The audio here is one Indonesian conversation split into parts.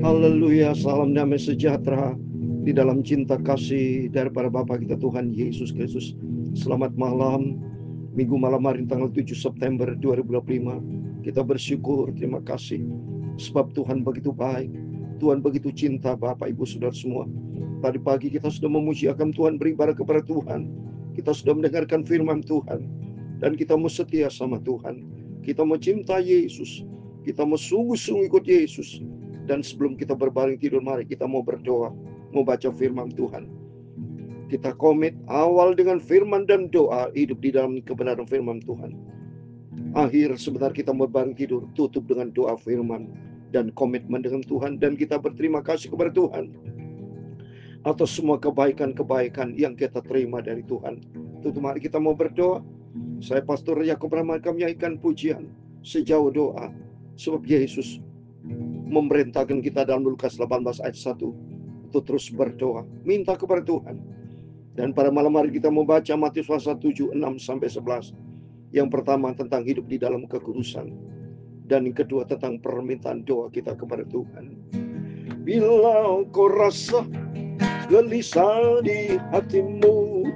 Haleluya, salam damai sejahtera di dalam cinta kasih daripada Bapa kita Tuhan Yesus Kristus. Selamat malam, Minggu malam hari tanggal 7 September 2025. Kita bersyukur, terima kasih. Sebab Tuhan begitu baik, Tuhan begitu cinta Bapak Ibu Saudara semua. Tadi pagi kita sudah memujiakan Tuhan, beribadah kepada Tuhan. Kita sudah mendengarkan firman Tuhan. Dan kita mau setia sama Tuhan. Kita mau cinta Yesus. Kita mau sungguh-sungguh ikut Yesus. Dan sebelum kita berbaring tidur, mari kita mau berdoa, mau baca firman Tuhan. Kita komit awal dengan firman dan doa, hidup di dalam kebenaran firman Tuhan. Akhir sebentar kita mau berbaring tidur, tutup dengan doa firman dan komitmen dengan Tuhan. Dan kita berterima kasih kepada Tuhan atas semua kebaikan-kebaikan yang kita terima dari Tuhan. Tutup, mari kita mau berdoa. Saya Pastor Yakub Rahman, kami menyanyikan pujian sejauh doa. Sebab Yesus memerintahkan kita dalam Lukas 18 ayat 1 untuk terus berdoa, minta kepada Tuhan. Dan pada malam hari kita membaca Matius pasal 7, 6-11. Yang pertama tentang hidup di dalam kekudusan, dan yang kedua tentang permintaan doa kita kepada Tuhan. Bila kau rasa gelisah di hatimu,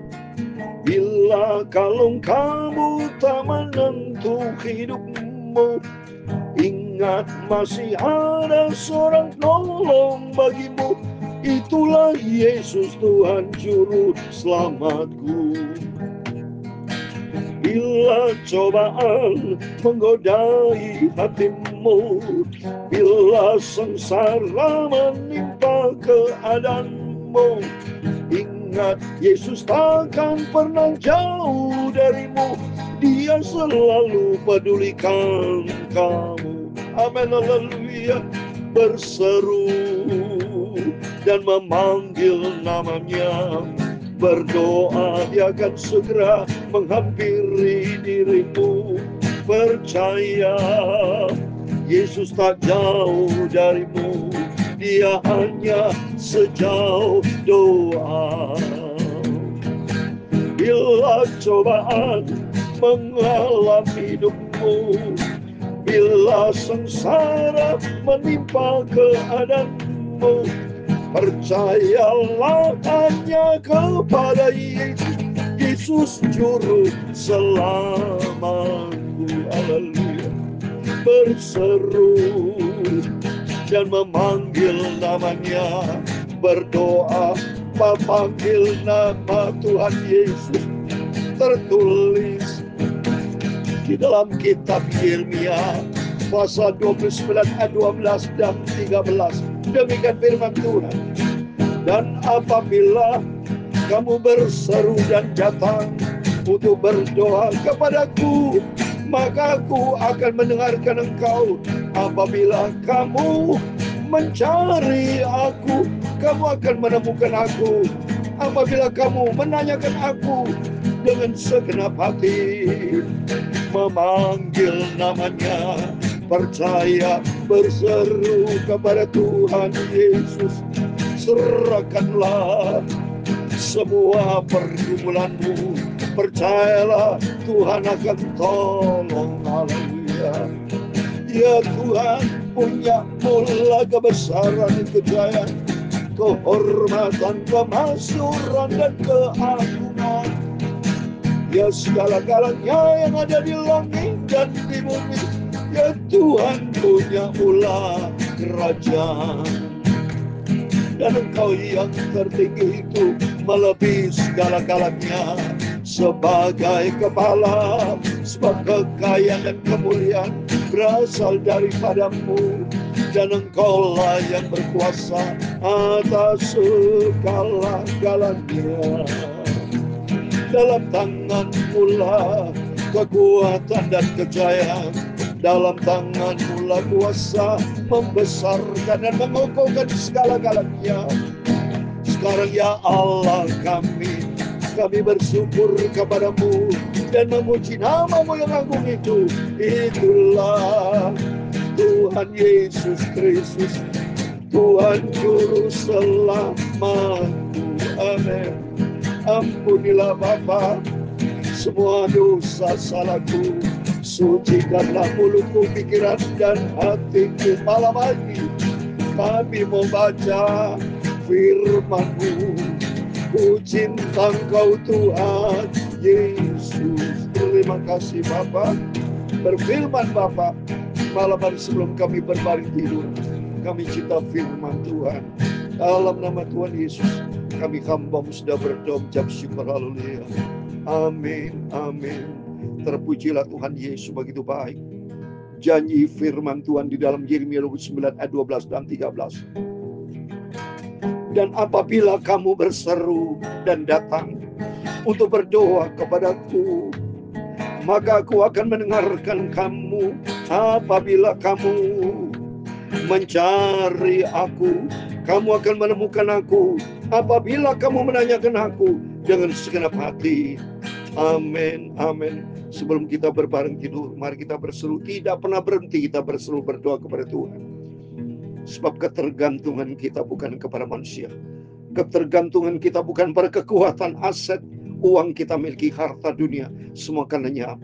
bila kalung kamu tak menentu hidupmu, ingat masih ada seorang penolong bagimu. Itulah Yesus Tuhan Juru Selamatku. Bila cobaan menggodai hatimu, bila sengsara menimpa keadaanmu, ingat Yesus takkan pernah jauh darimu. Dia selalu pedulikan kamu. Amin, haleluya. Berseru dan memanggil namanya, berdoa dia akan segera menghampiri dirimu. Percaya Yesus tak jauh darimu, dia hanya sejauh doa. Bila cobaan mengalami hidupmu, bila sengsara menimpa keadaanmu, percayalah hanya kepada Yesus, Yesus Juru Selamatku. Haleluya. Berseru dan memanggil namanya, berdoa memanggil nama Tuhan Yesus. Tertulis di dalam kitab Yeremia pasal 29 ayat 12 dan 13. Demikian firman Tuhan. Dan apabila kamu berseru dan datang untuk berdoa kepadaku, maka aku akan mendengarkan engkau. Apabila kamu mencari aku, kamu akan menemukan aku. Apabila kamu menanyakan aku dengan segenap hati, memanggil namanya, percaya, berseru kepada Tuhan Yesus. Serahkanlah semua pergumulanmu, percayalah Tuhan akan tolong. Haleluya. Ya Tuhan, punya mula kebesaran, kejayaan, kehormatan, kemakmuran dan keagungan. Ya segala-galanya yang ada di langit dan di bumi, ya Tuhan punya mula kerajaan. Dan engkau yang tertinggi itu melebihi segala-galanya sebagai kepala. Sebab kekayaan dan kemuliaan berasal daripadamu, dan engkaulah yang berkuasa atas segala-galanya. Dalam tanganmu lah kekuatan dan kejayaan, dalam tanganmu lah kuasa membesarkan dan mengokohkan segala-galanya. Sekarang ya Allah kami bersyukur kepadamu dan memuji namamu yang agung itu. Itulah Tuhan Yesus Kristus, Tuhan Juru Selamatku. Amin. Ampunilah Bapa semua dosa salahku, sucikanlah mulutku, pikiran dan hatiku malam hari. Kami mau baca firman-Mu. Ku cinta Engkau Tuhan Yesus. Terima kasih Bapa. Berfirman Bapa, malam hari sebelum kami berbaring tidur, kami cinta firman Tuhan. Dalam nama Tuhan Yesus, kami hamba-Mu sudah berdoa mengucap syukur. Haleluya. Amin, amin. Terpujilah Tuhan Yesus, begitu baik. Janji firman Tuhan di dalam Yeremia 29 ayat 12 dan 13. Dan apabila kamu berseru dan datang untuk berdoa kepadaku, maka aku akan mendengarkan kamu. Apabila kamu mencari aku, kamu akan menemukan aku. Apabila kamu menanyakan aku dengan segenap hati. Amin, amin. Sebelum kita berbareng tidur, mari kita berseru. Tidak pernah berhenti kita berseru berdoa kepada Tuhan. Sebab ketergantungan kita bukan kepada manusia. Ketergantungan kita bukan pada kekuatan, aset, uang kita miliki, harta dunia. Semua kan lenyap.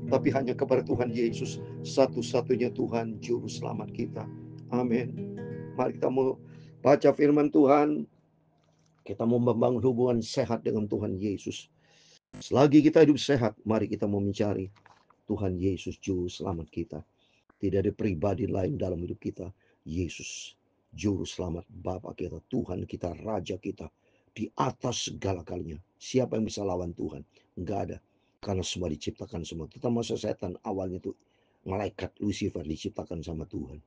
Tapi hanya kepada Tuhan Yesus, satu-satunya Tuhan Juru Selamat kita. Amin. Mari kita mau baca firman Tuhan. Kita mau membangun hubungan sehat dengan Tuhan Yesus. Selagi kita hidup sehat, mari kita mau mencari Tuhan Yesus Juru Selamat kita. Tidak ada pribadi lain dalam hidup kita. Yesus Juru Selamat, Bapa kita, Tuhan kita, Raja kita, di atas segala kalinya. Siapa yang bisa lawan Tuhan? Enggak ada. Karena semua diciptakan semua. Termasuk setan, awalnya itu malaikat Lucifer diciptakan sama Tuhan.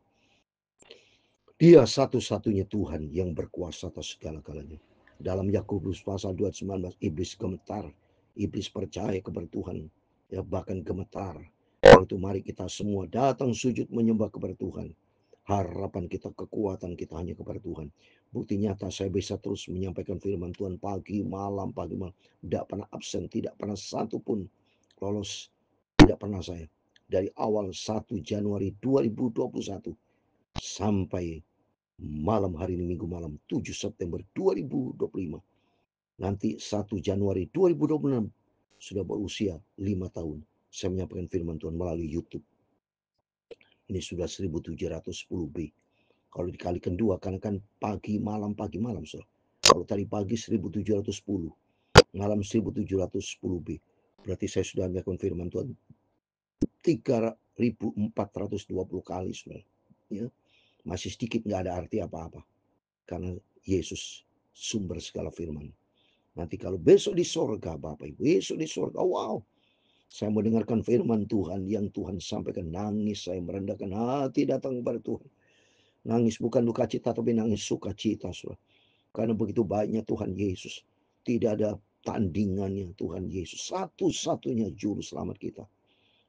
Dia satu-satunya Tuhan yang berkuasa atas segala galanya. Dalam Yakobus pasal 2:19, iblis gemetar. Iblis percaya kepada Tuhan. Ya, bahkan gemetar. Karena itu mari kita semua datang sujud menyembah kepada Tuhan. Harapan kita, kekuatan kita hanya kepada Tuhan. Bukti nyata saya bisa terus menyampaikan firman Tuhan pagi, malam, pagi, malam. Tidak pernah absen, tidak pernah satu pun lolos. Tidak pernah saya. Dari awal 1 Januari 2021 sampai malam hari ini, Minggu malam 7 September 2025. Nanti 1 Januari 2026 sudah berusia 5 tahun. Saya menyampaikan firman Tuhan melalui YouTube. Ini sudah 1710B. Kalau dikalikan 2, karena kan pagi malam. So. Kalau tadi pagi 1710, malam 1710B. Berarti saya sudah menyampaikan firman Tuhan 3.420 kali. Saudara. Ya. Masih sedikit, nggak ada arti apa-apa. Karena Yesus sumber segala firman. Nanti kalau besok di sorga, Bapak Ibu, besok di sorga, wow. Saya mau dengarkan firman Tuhan yang Tuhan sampaikan. Nangis, saya merendahkan hati datang kepada Tuhan. Nangis bukan duka cita, tapi nangis sukacita. Karena begitu baiknya Tuhan Yesus. Tidak ada tandingannya Tuhan Yesus. Satu-satunya juru selamat kita.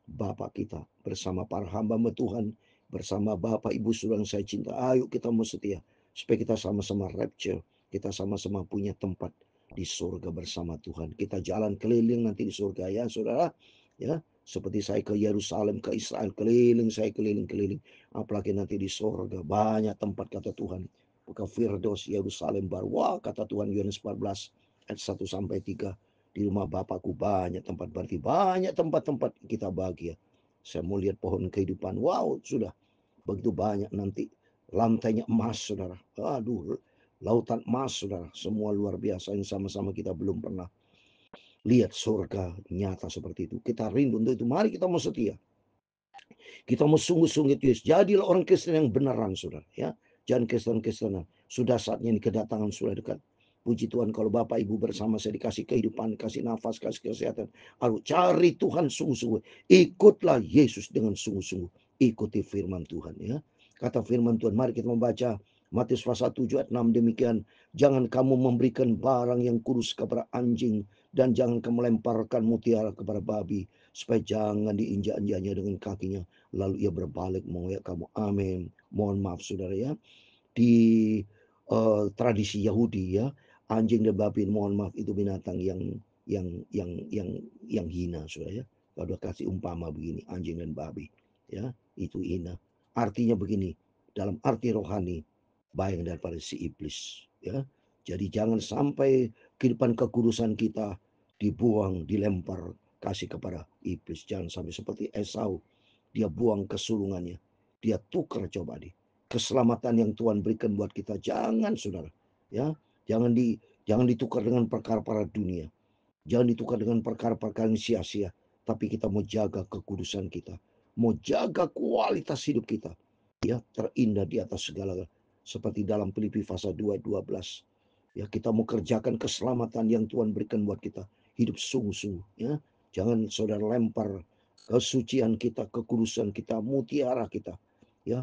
Bapak kita bersama para hamba Tuhan. Bersama Bapak Ibu Saudara yang saya cinta. Ayo kita mau setia. Supaya kita sama-sama rapture. Kita sama-sama punya tempat di surga bersama Tuhan. Kita jalan keliling nanti di surga ya saudara. Ya, seperti saya ke Yerusalem, ke Israel, keliling, saya keliling-keliling. Apalagi nanti di surga, banyak tempat kata Tuhan. Buka Firdaus, Yerusalem baru. Wah, kata Tuhan Yohanes 14, ayat 1-3. Di rumah Bapakku banyak tempat, berarti banyak tempat-tempat kita bahagia. Saya mau lihat pohon kehidupan. Wow, sudah begitu banyak nanti. Lantainya emas, saudara. Aduh, lautan emas, saudara. Semua luar biasa yang sama-sama kita belum pernah lihat surga nyata seperti itu. Kita rindu untuk itu. Mari kita mau setia. Kita mau sungguh-sungguh Yesus. Jadilah orang Kristen yang beneran, saudara. Ya, jangan Kristen-Kristenan. Sudah saatnya ini kedatangan sudah dekat. Puji Tuhan kalau Bapak Ibu bersama saya dikasih kehidupan, kasih nafas, kasih kesehatan. Lalu cari Tuhan sungguh-sungguh. Ikutlah Yesus dengan sungguh-sungguh. Ikuti firman Tuhan ya. Kata firman Tuhan, mari kita membaca Matius pasal 7 ayat 6 demikian. Jangan kamu memberikan barang yang kudus kepada anjing dan jangan kamu lemparkan mutiara kepada babi supaya jangan diinjak-injaknya dengan kakinya lalu ia berbalik mengoyak kamu. Amin. Mohon maaf saudara ya. Di tradisi Yahudi ya, anjing dan babi mohon maaf itu binatang yang hina saudara ya. Kalau kasih umpama begini, anjing dan babi ya, itu hina. Artinya begini, dalam arti rohani bayang daripada si iblis ya. Jadi jangan sampai kehidupan kekudusan kita dibuang, dilempar kasih kepada iblis. Jangan sampai seperti Esau, dia buang kesulungannya, dia tukar coba deh. keselamatan yang Tuhan berikan buat kita. Jangan, saudara, ya, jangan ditukar dengan perkara-perkara dunia. Jangan ditukar dengan perkara-perkara yang sia-sia. Tapi kita mau jaga kekudusan kita, mau jaga kualitas hidup kita, ya, terindah di atas segala. Seperti dalam Filipi pasal 2:12. Ya, kita mau kerjakan keselamatan yang Tuhan berikan buat kita. Hidup sungguh-sungguh, ya. Jangan saudara lempar kesucian kita, kekudusan kita, mutiara kita, ya,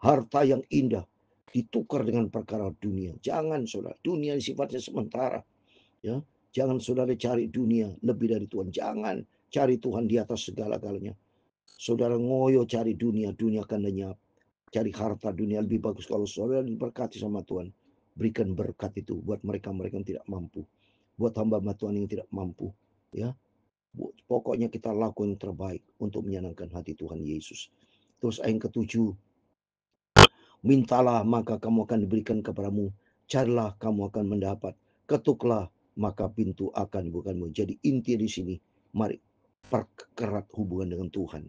harta yang indah ditukar dengan perkara dunia. Jangan, saudara. Dunia sifatnya sementara, ya. Jangan saudara cari dunia lebih dari Tuhan. Jangan cari Tuhan di atas segala-galanya. Saudara ngoyo cari dunia, dunia akan lenyap. Cari harta dunia lebih bagus kalau saudara diberkati sama Tuhan. Berikan berkat itu buat mereka-mereka yang tidak mampu. Buat hamba Tuhan yang tidak mampu, ya. Pokoknya kita lakukan yang terbaik untuk menyenangkan hati Tuhan Yesus. Terus ayat ke-7. Mintalah maka kamu akan diberikan kepadamu. Carilah kamu akan mendapat. Ketuklah maka pintu akan dibukakanmu. Jadi inti di sini, mari perkerat hubungan dengan Tuhan.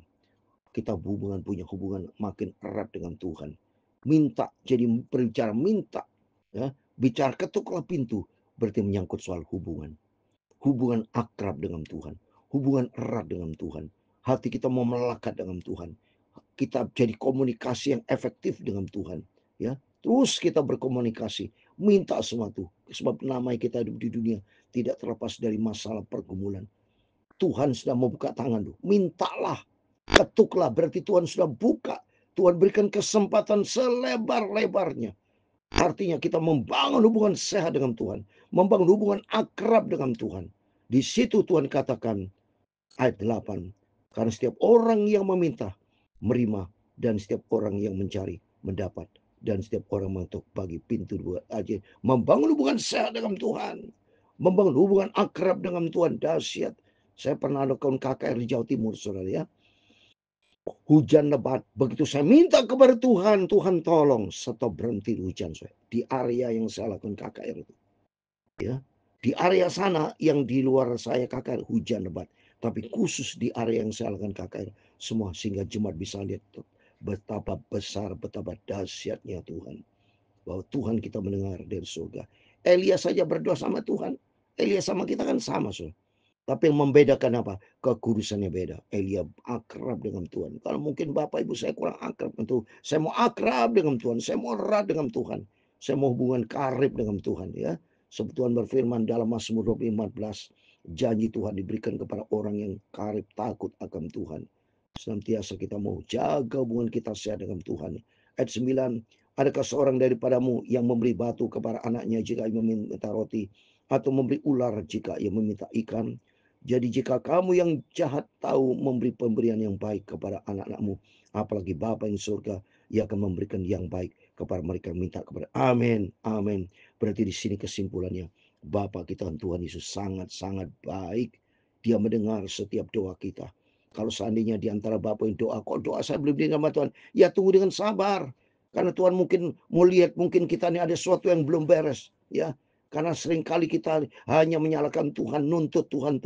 Kita punya hubungan makin erat dengan Tuhan. Minta, jadi berbicara minta, ya, bicara ketuklah pintu berarti menyangkut soal hubungan. Hubungan akrab dengan Tuhan, hubungan erat dengan Tuhan. Hati kita mau melekat dengan Tuhan. Kita jadi komunikasi yang efektif dengan Tuhan, ya. Terus kita berkomunikasi, minta sesuatu. Sebab namanya kita hidup di dunia tidak terlepas dari masalah pergumulan. Tuhan sudah membuka tangan tuh. Mintalah, ketuklah, berarti Tuhan sudah buka. Tuhan berikan kesempatan selebar-lebarnya. Artinya kita membangun hubungan sehat dengan Tuhan, membangun hubungan akrab dengan Tuhan. Di situ Tuhan katakan ayat 8, karena setiap orang yang meminta menerima, dan setiap orang yang mencari mendapat, dan setiap orang mengetuk bagi pintu buat aja. Membangun hubungan sehat dengan Tuhan, membangun hubungan akrab dengan Tuhan, dahsyat. Saya pernah ada kawan KKR di Jawa Timur, saudara, ya. Hujan lebat, begitu saya minta kepada Tuhan, Tuhan tolong, stop, berhenti hujan, saya di area yang saya lakukan KKR itu, ya. Di area sana yang di luar saya KKR hujan lebat, tapi khusus di area yang saya lakukan KKR semua, sehingga jemaat bisa lihat betapa besar, betapa dahsyatnya Tuhan. Bahwa Tuhan kita mendengar dari surga. Elia saja berdoa sama Tuhan. Elia sama kita kan sama, saudara. Tapi yang membedakan apa? Kekudusannya beda. Elia akrab dengan Tuhan. Kalau mungkin Bapak Ibu saya kurang akrab dengan Tuhan. Saya mau akrab dengan Tuhan. Saya mau erat dengan Tuhan. Saya mau hubungan karib dengan Tuhan, ya. Sebab Tuhan berfirman dalam Mazmur 14, janji Tuhan diberikan kepada orang yang karib takut akan Tuhan. Senantiasa kita mau jaga hubungan kita sehat dengan Tuhan. Ayat 9, adakah seorang daripadamu yang memberi batu kepada anaknya jika ia meminta roti, atau memberi ular jika ia meminta ikan? Jadi jika kamu yang jahat tahu memberi pemberian yang baik kepada anak-anakmu, apalagi Bapa yang surga, ia akan memberikan yang baik kepada mereka yang minta kepada. Amin, amin. Berarti di sini kesimpulannya, Bapa kita Tuhan Yesus sangat-sangat baik. Dia mendengar setiap doa kita. Kalau seandainya di antara Bapak yang doa, kok doa saya belum dengar sama Tuhan, ya tunggu dengan sabar. Karena Tuhan mungkin mau lihat, mungkin kita ini ada sesuatu yang belum beres, ya. Karena seringkali kita hanya menyalahkan Tuhan, nuntut Tuhan,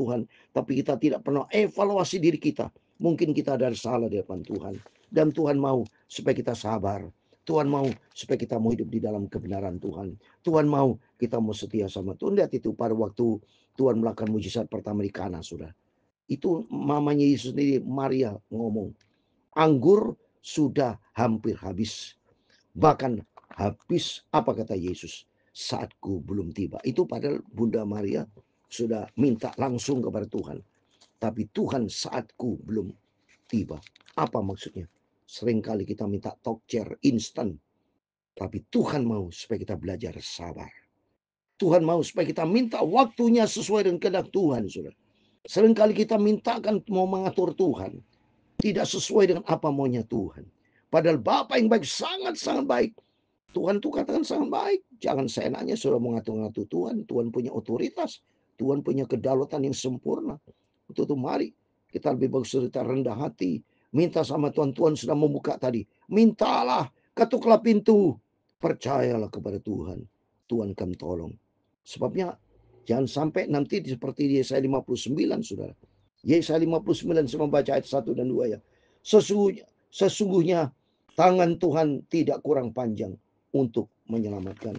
tapi kita tidak pernah evaluasi diri kita. Mungkin kita ada salah di depan Tuhan. Dan Tuhan mau supaya kita sabar. Tuhan mau supaya kita mau hidup di dalam kebenaran Tuhan. Tuhan mau kita mau setia sama Tuhan. Lihat itu pada waktu Tuhan melakukan mujizat pertama di Kana, sudah. Itu mamanya Yesus sendiri, Maria, ngomong, anggur sudah hampir habis. Bahkan habis, apa kata Yesus? Saatku belum tiba. Itu padahal Bunda Maria sudah minta langsung kepada Tuhan. Tapi Tuhan, saatku belum tiba. Apa maksudnya? Seringkali kita minta tokcer instan. Tapi Tuhan mau supaya kita belajar sabar. Tuhan mau supaya kita minta waktunya sesuai dengan kehendak Tuhan, saudara. Seringkali kita mintakan mau mengatur Tuhan. Tidak sesuai dengan apa maunya Tuhan. Padahal Bapa yang baik, sangat-sangat baik. Tuhan tuh katakan sangat baik. Jangan seenaknya sudah mengatur-ngatur Tuhan. Tuhan punya otoritas. Tuhan punya kedaulatan yang sempurna. Itu tuh mari kita lebih bagus cerita rendah hati. Minta sama Tuhan. Tuhan sudah membuka tadi. Mintalah, ketuklah pintu. Percayalah kepada Tuhan. Tuhan akan tolong. Sebabnya jangan sampai nanti seperti di Yesaya 59, saudara. Yesaya 59 saya membaca ayat 1 dan 2 ya. Sesungguhnya Tangan Tuhan tidak kurang panjang untuk menyelamatkan.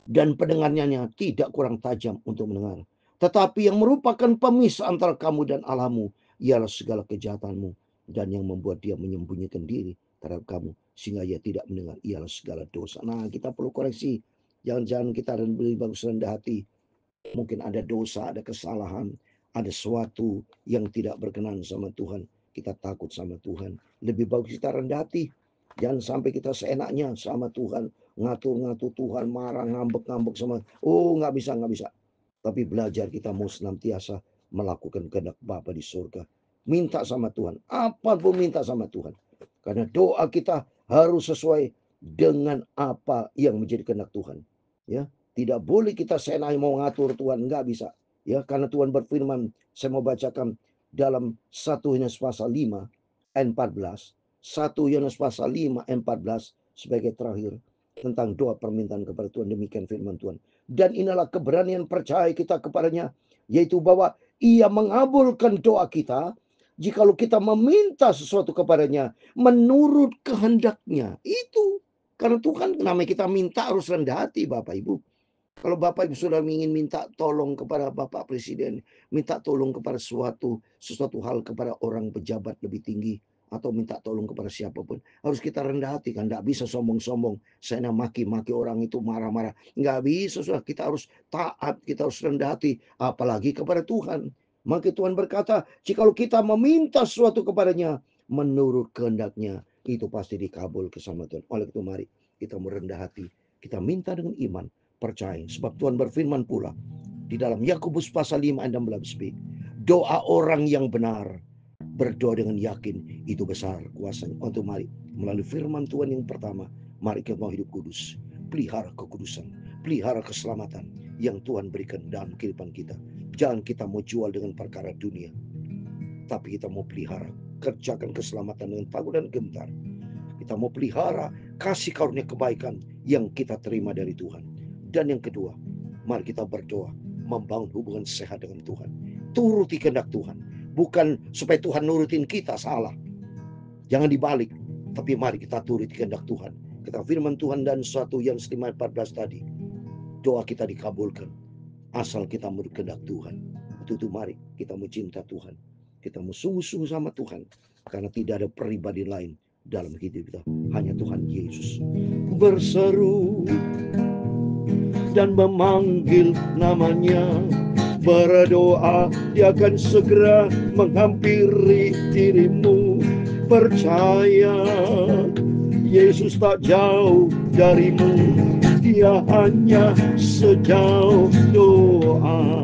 Dan pendengarannya tidak kurang tajam untuk mendengar. Tetapi yang merupakan pemisah antara kamu dan Allahmu ialah segala kejahatanmu. Dan yang membuat dia menyembunyikan diri terhadap kamu sehingga ia tidak mendengar ialah segala dosa. Nah, kita perlu koreksi. Jangan-jangan kita lebih bagus rendah hati. Mungkin ada dosa, ada kesalahan, ada sesuatu yang tidak berkenan sama Tuhan. Kita takut sama Tuhan. Lebih bagus kita rendah hati. Jangan sampai kita seenaknya sama Tuhan. Ngatur-ngatur Tuhan, marah, ngambek-ngambek sama. Oh, nggak bisa, nggak bisa. Tapi belajar kita mau senantiasa melakukan kehendak Bapa di surga. Minta sama Tuhan. Apapun minta sama Tuhan. Karena doa kita harus sesuai dengan apa yang menjadi kehendak Tuhan. Ya, tidak boleh kita seenaknya mau ngatur Tuhan, nggak bisa. Ya, karena Tuhan berfirman, saya mau bacakan dalam 1 Yohanes pasal 5 ayat 14. 1 Yohanes pasal 5 ayat 14 sebagai terakhir tentang doa permintaan kepada Tuhan. Demikian firman Tuhan. Dan inilah keberanian percaya kita kepadanya, yaitu bahwa ia mengabulkan doa kita jikalau kita meminta sesuatu kepadanya menurut kehendaknya. Itu karena Tuhan namanya kita minta harus rendah hati, Bapak Ibu. Kalau Bapak Ibu sudah ingin minta tolong kepada Bapak Presiden, minta tolong kepada sesuatu hal kepada orang pejabat lebih tinggi, atau minta tolong kepada siapapun, harus kita rendah hati kan. Nggak bisa sombong-sombong, saya maki-maki orang itu marah-marah. Nggak bisa, sudah kita harus taat, kita harus rendah hati, apalagi kepada Tuhan. Maka Tuhan berkata, jikalau kita meminta sesuatu kepadanya menurut kehendaknya, itu pasti dikabul sama Tuhan. Oleh itu mari kita merendah hati, kita minta dengan iman, percaya. Sebab Tuhan berfirman pula di dalam Yakobus pasal 5 ayat 16b, doa orang yang benar berdoa dengan yakin itu besar kuasanya. Untuk mari melalui firman Tuhan yang pertama, mari kita mau hidup kudus, pelihara kekudusan, pelihara keselamatan yang Tuhan berikan dalam kehidupan kita. Jangan kita mau jual dengan perkara dunia, tapi kita mau pelihara, kerjakan keselamatan dengan takut dan gentar. Kita mau pelihara kasih karunia kebaikan yang kita terima dari Tuhan. Dan yang kedua, mari kita berdoa membangun hubungan sehat dengan Tuhan. Turuti kehendak Tuhan. Bukan supaya Tuhan nurutin kita, salah. Jangan dibalik. Tapi mari kita turuti kehendak Tuhan. Kita firman Tuhan dan 1 Yohanes 5:14 tadi. Doa kita dikabulkan asal kita menurut kehendak Tuhan. Itu mari kita mau cinta Tuhan. Kita mau sungguh-sungguh sama Tuhan. Karena tidak ada pribadi lain dalam hidup kita. Hanya Tuhan Yesus. Berseru dan memanggil namanya, berdoa dia akan segera menghampiri dirimu. Percaya Yesus tak jauh darimu, dia hanya sejauh doa.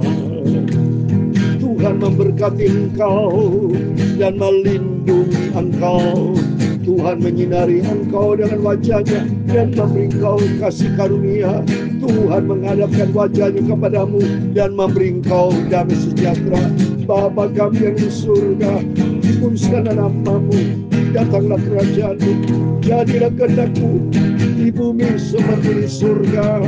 Tuhan memberkati engkau dan melindungi engkau. Tuhan menyinari engkau dengan wajahnya dan memberi engkau kasih karunia. Tuhan menghadapkan wajahnya kepadamu dan memberi engkau damai sejahtera. Bapa kami yang di surga, dikuduskanlah namamu, datanglah kerajaanmu, jadilah kehendakmu di bumi seperti di surga.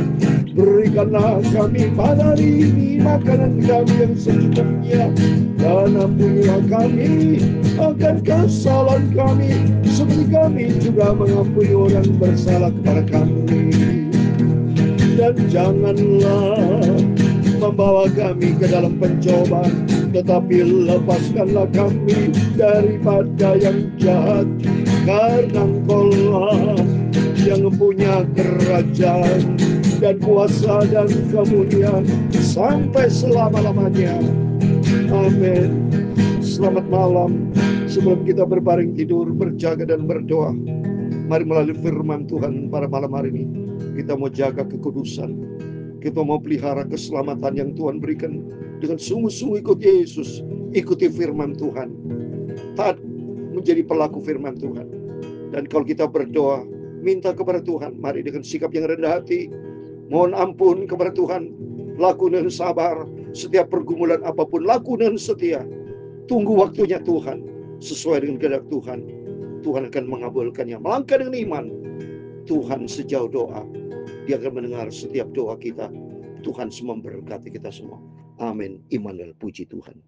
Berikanlah kami pada hari ini makanan kami yang secukupnya, dan ampunilah kami akan kesalahan kami, seperti kami juga mengampuni orang bersalah kepada kami. Dan janganlah membawa kami ke dalam pencobaan, tetapi lepaskanlah kami daripada yang jahat, karena Engkau-lah yang punya kerajaan dan kuasa dan kemuliaan sampai selama-lamanya. Amin. Selamat malam. Sebelum kita berbaring tidur, berjaga dan berdoa, mari melalui firman Tuhan pada malam hari ini, kita mau jaga kekudusan, kita mau pelihara keselamatan yang Tuhan berikan dengan sungguh-sungguh ikut Yesus, ikuti firman Tuhan, taat menjadi pelaku firman Tuhan. Dan kalau kita berdoa, minta kepada Tuhan, mari dengan sikap yang rendah hati, mohon ampun kepada Tuhan, laku dengan sabar, setiap pergumulan apapun laku dengan setia. Tunggu waktunya Tuhan, sesuai dengan kehendak Tuhan. Tuhan akan mengabulkannya. Melangkah dengan iman, Tuhan sejauh doa, Dia akan mendengar setiap doa kita. Tuhan semua memberkati kita semua. Amin. Immanuel, puji Tuhan.